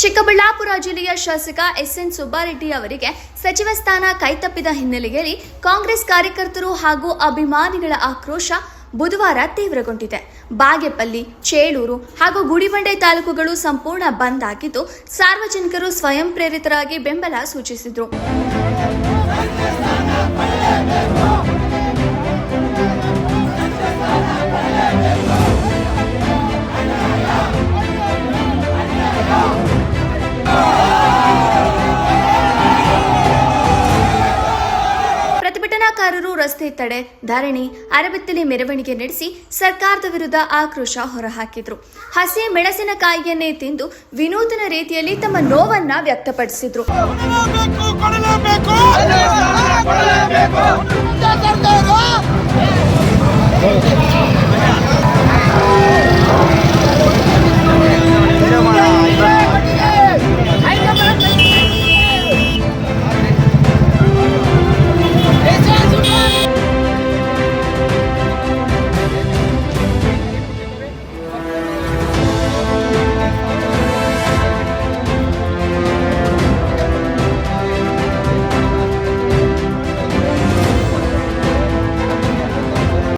ಚಿಕ್ಕಬಳ್ಳಾಪುರ ಜಿಲ್ಲೆಯ ಶಾಸಕ ಎಸ್ಎನ್ ಸುಬ್ಬಾರೆಡ್ಡಿ ಅವರಿಗೆ ಸಚಿವ ಸ್ಥಾನ ಕೈತಪ್ಪಿದ ಹಿನ್ನೆಲೆಯಲ್ಲಿ ಕಾಂಗ್ರೆಸ್ ಕಾರ್ಯಕರ್ತರು ಹಾಗೂ ಅಭಿಮಾನಿಗಳ ಆಕ್ರೋಶ ಬುಧವಾರ ತೀವ್ರಗೊಂಡಿದೆ. ಬಾಗೇಪಲ್ಲಿ, ಚೇಳೂರು ಹಾಗೂ ಗುಡಿಬಂಡೆ ತಾಲೂಕುಗಳು ಸಂಪೂರ್ಣ ಬಂದ್ ಆಗಿದ್ದು, ಸಾರ್ವಜನಿಕರು ಸ್ವಯಂ ಪ್ರೇರಿತರಾಗಿ ಬೆಂಬಲ ಸೂಚಿಸಿದರು. ಪ್ರತಿಭಟನಾಕಾರರು ರಸ್ತೆ ತಡೆ, ಧರಣಿ, ಅರಬೆತ್ತಲೆ ಮೆರವಣಿಗೆ ನಡೆಸಿ ಸರ್ಕಾರದ ವಿರುದ್ಧ ಆಕ್ರೋಶ ಹೊರಹಾಕಿದ್ರು. ಹಸಿ ಮೆಣಸಿನಕಾಯಿಯನ್ನೇ ತಿಂದು ವಿನೂತನ ರೀತಿಯಲ್ಲಿ ತಮ್ಮ ನೋವನ್ನ ವ್ಯಕ್ತಪಡಿಸಿದ್ರು.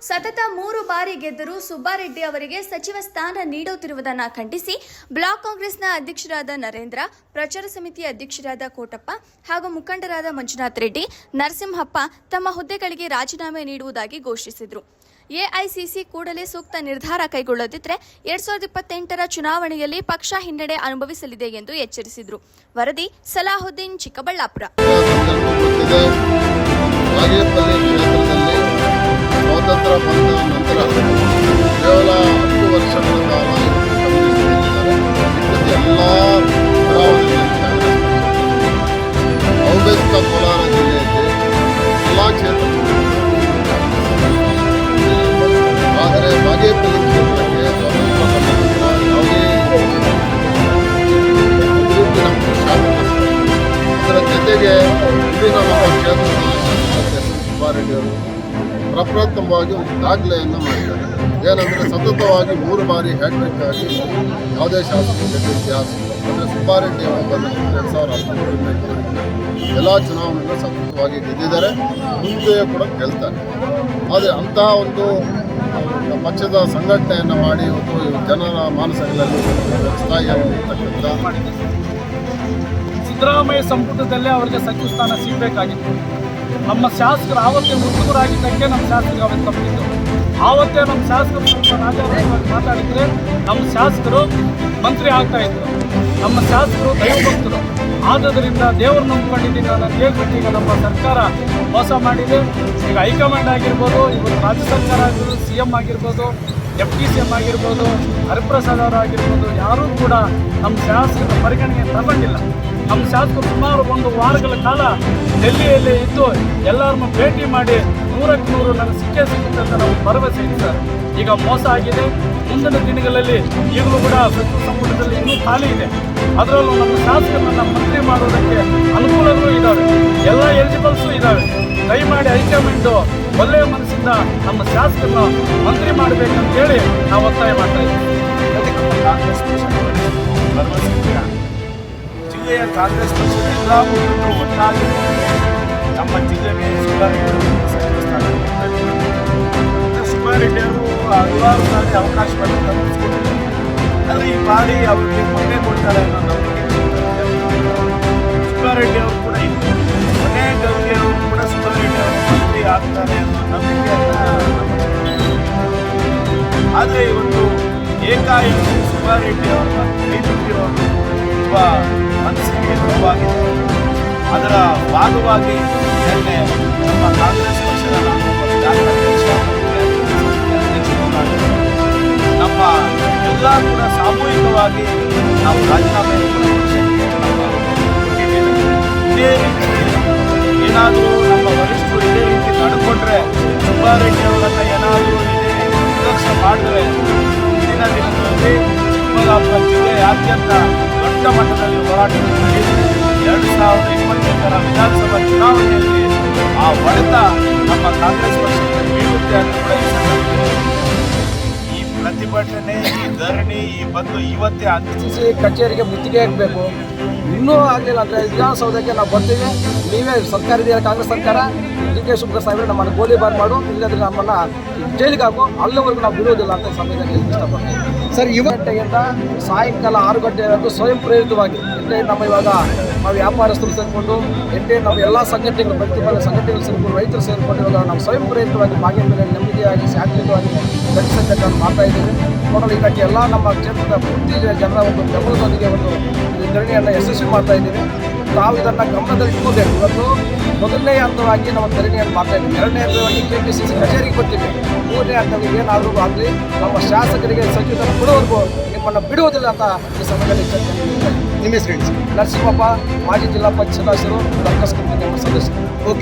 ಸತತ 3 ಬಾರಿ ಗೆದ್ದರೂ ಸುಬ್ಬಾರೆಡ್ಡಿ ಅವರಿಗೆ ಸಚಿವ ಸ್ಥಾನ ನೀಡುತ್ತಿರುವುದನ್ನು ಖಂಡಿಸಿ ಬ್ಲಾಕ್ ಕಾಂಗ್ರೆಸ್ನ ಅಧ್ಯಕ್ಷರಾದ ನರೇಂದ್ರ, ಪ್ರಚಾರ ಸಮಿತಿ ಅಧ್ಯಕ್ಷರಾದ ಕೋಟಪ್ಪ ಹಾಗೂ ಮುಖಂಡರಾದ ಮಂಜುನಾಥ್ ರೆಡ್ಡಿ, ನರಸಿಂಹಪ್ಪ ತಮ್ಮ ಹುದ್ದೆಗಳಿಗೆ ರಾಜೀನಾಮೆ ನೀಡುವುದಾಗಿ ಘೋಷಿಸಿದರು. ಎಐಸಿಸಿ ಕೂಡಲೇ ಸೂಕ್ತ ನಿರ್ಧಾರ ಕೈಗೊಳ್ಳದಿದ್ದರೆ 2028ರ ಚುನಾವಣೆಯಲ್ಲಿ ಪಕ್ಷ ಹಿನ್ನಡೆ ಅನುಭವಿಸಲಿದೆ ಎಂದು ಎಚ್ಚರಿಸಿದರು. ವರದಿ ಸಲಾಹುದ್ದೀನ್, ಚಿಕ್ಕಬಳ್ಳಾಪುರ. ಸ್ವಾತಂತ್ರ್ಯ ಬಂದ ನಂತರ ಕೇವಲ 10 ವರ್ಷಗಳ ಕಾಲ ಎಲ್ಲ ಔದ್ಯೋಗಿಕ ಕೋಲಾರ ಜಿಲ್ಲೆಯಲ್ಲಿ ಎಲ್ಲ ಕ್ಷೇತ್ರಗಳು, ಆದರೆ ಬಾಗೇಪಲ್ಲಿ ಕ್ಷೇತ್ರಕ್ಕೆ ಸ್ವಾತಂತ್ರ್ಯ ಬಂದ ನಂತರ ಯಾವುದೇ ಅದರ ಜೊತೆಗೆ ಇಲ್ಲಿನ ನಮ್ಮ ಕ್ಷೇತ್ರದ ಸುಬ್ಬಾರೆಡ್ಡಿ ಅವರು ಪ್ರಪ್ರಥಮವಾಗಿ ಒಂದು ದಾಖಲೆಯನ್ನು ಮಾಡಿದ್ದಾರೆ. ಏನಂದರೆ ಸತತವಾಗಿ 3 ಬಾರಿ ಹ್ಯಾಟ್ರಿಕ್ ಆಗಿ ಯಾವುದೇ ಶಾಸಕ ಇತಿಹಾಸ ಅಂದರೆ ಸುಬ್ಬಾರೆಡ್ಡಿ ಅವರು ಬಂದ 2013 ಎಲ್ಲ ಚುನಾವಣೆಗಳು ಸತತವಾಗಿ ಗೆದ್ದಿದ್ದಾರೆ, ಮುಂದೆಯೂ ಕೂಡ ಗೆಲ್ತಾರೆ. ಆದರೆ ಅಂತಹ ಒಂದು ಪಕ್ಷದ ಸಂಘಟನೆಯನ್ನು ಮಾಡಿ ಇವತ್ತು ಜನರ ಮಾನಸಗಳಲ್ಲಿ ಸ್ಥಾಯಿಯಾಗಿರ್ತಕ್ಕಂಥ ಸಿದ್ದರಾಮಯ್ಯ ಸಂಪುಟದಲ್ಲೇ ಅವರಿಗೆ ಸಚಿವ ಸ್ಥಾನ ಸಿಗಬೇಕಾಗಿತ್ತು. ನಮ್ಮ ಶಾಸಕರು ಆವತ್ತೇ ಮುದುಕರಾಗಿದ್ದಕ್ಕೆ ನಮ್ಮ ಶಾಸಕರು ಅವತ್ತು ತಪ್ಪಿದ್ದು. ಆವತ್ತೇ ನಮ್ಮ ಶಾಸಕರು ಸ್ವಲ್ಪ ರಾಜಾರೋಗ್ಯವಾಗಿ ಮಾತಾಡಿದರೆ ನಮ್ಮ ಶಾಸಕರು ಮಂತ್ರಿ ಆಗ್ತಾ ಇದ್ರು. ನಮ್ಮ ಶಾಸಕರು ದೈವಭಕ್ತರು. ಆದ್ದರಿಂದ ದೇವರು ನಂಬ್ಕೊಂಡಿದ್ದೀನಿ ನಾನು ಹೇಳ್ಬಿಟ್ಟು ಈಗ ನಮ್ಮ ಸರ್ಕಾರ ಮೋಸ ಮಾಡಿದೆ. ಈಗ ಹೈಕಮಾಂಡ್ ಆಗಿರ್ಬೋದು, ಇವತ್ತು ರಾಜ್ಯ ಸರ್ಕಾರ ಆಗಿರ್ಬೋದು, CM ಆಗಿರ್ಬೋದು, FTCM ಆಗಿರ್ಬೋದು, ಹರಿಪ್ರಸಾದ್ ಅವರು ಆಗಿರ್ಬೋದು, ಯಾರೂ ಕೂಡ ನಮ್ಮ ಶಾಸಕರ ಪರಿಗಣನೆ ತಗೊಂಡಿಲ್ಲ. ನಮ್ಮ ಶಾಸಕರು ಸುಮಾರು 1 ವಾರಗಳ ಕಾಲ ಡೆಲ್ಲಿಯಲ್ಲೇ ಇದ್ದು ಎಲ್ಲರನ್ನು ಭೇಟಿ ಮಾಡಿ 100ಕ್ಕೆ 100 ನನಗೆ ಸಿಗುತ್ತೆ ಅಂತ ನಾವು ಭರವಸೆ ಇದ್ದಾರೆ. ಈಗ ಮೋಸ ಆಗಿದೆ. ಮುಂದಿನ ದಿನಗಳಲ್ಲಿ ಈಗಲೂ ಕೂಡ ಸಚಿವ ಸಂಪುಟದಲ್ಲಿ ಇನ್ನೂ ಖಾಲಿ ಇದೆ. ಅದರಲ್ಲೂ ನಮ್ಮ ಶಾಸಕರನ್ನು ಮಂತ್ರಿ ಮಾಡೋದಕ್ಕೆ ಅನುಕೂಲಗಳು ಇದ್ದಾವೆ, ಎಲ್ಲ ಎಲಿಜಿಬಲ್ಸು ಇದ್ದಾವೆ. ದಯಮಾಡಿ ಹೈಕಮಾಂಡು ಒಳ್ಳೆಯ ಮನಸ್ಸಿಂದ ನಮ್ಮ ಶಾಸಕರನ್ನು ಮಂತ್ರಿ ಮಾಡಬೇಕಂತೇಳಿ ನಾವು ಒತ್ತಾಯ ಮಾಡ್ತಾ ಇದ್ದೀವಿ. ಕಾಂಗ್ರೆಸ್ ಜಿಲ್ಲೆಯ ಕಾಂಗ್ರೆಸ್ ಪಕ್ಷದ ಎಲ್ಲ ಮುಖಂಡರು ಒಟ್ಟಾಗಿ ನಮ್ಮ ಜಿಲ್ಲೆಗೆ ಸುಬ್ಬಾರೆಡ್ಡಿ ಸಚಿವ ಸ್ಥಾನ ಸುಬ್ಬಾರೆಡ್ಡಿ ಅವರು ಹಲವಾರು ಬಾರಿ ಅವಕಾಶ ಪಡೆದುಕೊಂಡಿದ್ದಾರೆ. ಆದರೆ ಈ ಬಾರಿ ಅವರಿಗೆ ಕೊನೆ ಕೊಡ್ತಾರೆ ಅನ್ನೋ ನಂಬಿಕೆ ಸುಬ್ಬಾರೆಡ್ಡಿ ಅವರು ಕೂಡ ಇತ್ತು. ಕೊನೆ ಗಳಿಗೆಯವರು ಕೂಡ ಸುಬ್ಬಾರೆಡ್ಡಿ ಅವರು ಮಂತ್ರಿ ಆಗ್ತಾರೆ ಅನ್ನೋ ನಂಬಿಕೆಯನ್ನು. ಆದರೆ ಇವತ್ತು ಏಕಾಏಕಿ ಸುಬ್ಬಾರೆಡ್ಡಿ ಅವರನ್ನ ಕೈಬಿಟ್ಟಿರೋದು ತುಂಬ ಮನಸ್ಸಿಗೆ ನೋವಾಗಿದೆ. ಅದರ ಭಾಗವಾಗಿ ನಿನ್ನೆ ನಮ್ಮ ಕಾಂಗ್ರೆಸ್ ಪಕ್ಷದ ನಮ್ಮ ಎಲ್ಲ ಕೂಡ ಸಾಮೂಹಿಕವಾಗಿ ನಾವು ರಾಜೀನಾಮೆ ಇದೇ ರೀತಿ ಏನಾದರೂ ನಮ್ಮ ವರಿಷ್ಠರು ಇದೇ ರೀತಿ ನಡ್ಕೊಂಡ್ರೆ, ಸುಬ್ಬಾರೆಡ್ಡಿ ಅವರನ್ನು ಏನಾದರೂ ಇದೇ ನಿರ್ಲಕ್ಷ್ಯ ಮಾಡಿದ್ರೆ ಮುಂದಿನ ದಿನಗಳಲ್ಲಿ ಚಿಕ್ಕಬಳ್ಳಾಪುರ ಜಿಲ್ಲೆಯಾದ್ಯಂತ ದೊಡ್ಡ ಮಟ್ಟದಲ್ಲಿ ಹೋರಾಟ ನಡೆಯುತ್ತದೆ. 2028ರ ವಿಧಾನಸಭಾ ಚುನಾವಣೆಯಲ್ಲಿ ಆ ಹೊಡೆತ ನಮ್ಮ ಕಾಂಗ್ರೆಸ್ ಪಕ್ಷಕ್ಕೆ ಬೀಳುತ್ತೆ ಅಂತ ಕೂಡ ಈ ಪ್ರತಿಭಟನೆ, ಈ ಧರಣಿ, ಈ ಬಂದು ಇವತ್ತೇ ಸಿ ಕಚೇರಿಗೆ ಮುತ್ತಿಗೆ ಹಾಕಬೇಕು. ಇನ್ನೂ ಆಗಲಿಲ್ಲ ಅಂದರೆ ವಿಧಾನಸೌಧಕ್ಕೆ ನಾವು ಬರ್ತೀವಿ, ನೀವೇ ಸರ್ಕಾರ ಇದೆಯಲ್ಲ ಕಾಂಗ್ರೆಸ್ ಸರ್ಕಾರ, ಡಿ.ಕೆ. ಶಿವಕುಮಾರ್ ಸಾಹೇಬ್ರೆ ನಮ್ಮನ್ನು ಗೋಲಿಬಾರ್ ಮಾಡು, ಇಲ್ಲದ್ರೆ ನಮ್ಮನ್ನು ಜೈಲಿಗೆ ಹಾಕು, ಅಲ್ಲಿವರೆಗೂ ನಾವು ಬಿಡುವುದಿಲ್ಲ ಅಂತ ಸಮಯದಲ್ಲಿ ಇಷ್ಟಪಡ್ತೀವಿ ಸರ್. ಗಂಟೆಯಿಂದ ಸಾಯಂಕಾಲ 6 ಗಂಟೆವರೆಗೂ ಸ್ವಯಂ ಪ್ರೇರಿತವಾಗಿ ನಮ್ಮ ಇವಾಗ ನಾವು ವ್ಯಾಪಾರಸ್ಥರು ಸೇರಿಕೊಂಡು ನಮ್ಮ ಎಲ್ಲ ಸಂಘಟನೆಗಳು, ಪ್ರತಿಭಟನೆ ಸಂಘಟನೆಗಳು ಸೇರಿಕೊಂಡು, ರೈತರು ಸೇರಿಕೊಂಡು ಇವಾಗ ನಾವು ಸ್ವಯಂ ಪ್ರೇರಿತವಾಗಿ ಬಾಗಿನ ಮೇಲೆ ನೆಮ್ಮದಿಯಾಗಿ ಶಾಂತಿಯುತವಾಗಿ ಧರಿಸಬೇಕಂತ ಮಾಡ್ತಾ ಇದ್ದೀವಿ. ನೋಡಲು ಇದಕ್ಕೆ ಎಲ್ಲ ನಮ್ಮ ಕ್ಷೇತ್ರದ ಪೂರ್ತಿ ಜನರ ಒಂದು ಬೆಂಬಲದೊಂದಿಗೆ ಒಂದು ಧರಣಿಯನ್ನು ಯಶಸ್ವಿ ಮಾಡ್ತಾ ಇದ್ದೀವಿ. ನಾವು ಇದನ್ನು ಗಮನದಲ್ಲಿ ಇಟ್ಕೋಬೇಕು. ಇವತ್ತು ಮೊದಲನೇ ಹಂತವಾಗಿ ನಾವು ಧರಣಿಯನ್ನು ಮಾಡ್ತಾ ಇದ್ದೀವಿ. 2ನೇ ಹಂತವಾಗಿ KPCC ಕಚೇರಿಗೆ ಬರ್ತೀವಿ. 3ನೇ ಹಂತವಾಗಿ ಏನಾದರೂ ಆಗಲಿ ನಮ್ಮ ಶಾಸಕರಿಗೆ ಸಚಿವರನ್ನು ಕೊಡುವವರೆಗೂ ನಿಮ್ಮನ್ನು ಬಿಡುವುದಿಲ್ಲ ಅಂತ ಈ ಸಮಯದಲ್ಲಿ ಚರ್ಚೆ ನಿಮ್ಮ ಹೆಸರು ನರಸಿಂಹಪ್ಪ, ಮಾಜಿ ಜಿಲ್ಲಾ ಪಂಚಾಯತ್ ಸದಸ್ಯರು, ಕಾಂಗ್ರೆಸ್ ಕಮಿಟಿ ಸದಸ್ಯರು. ಓಕೆ.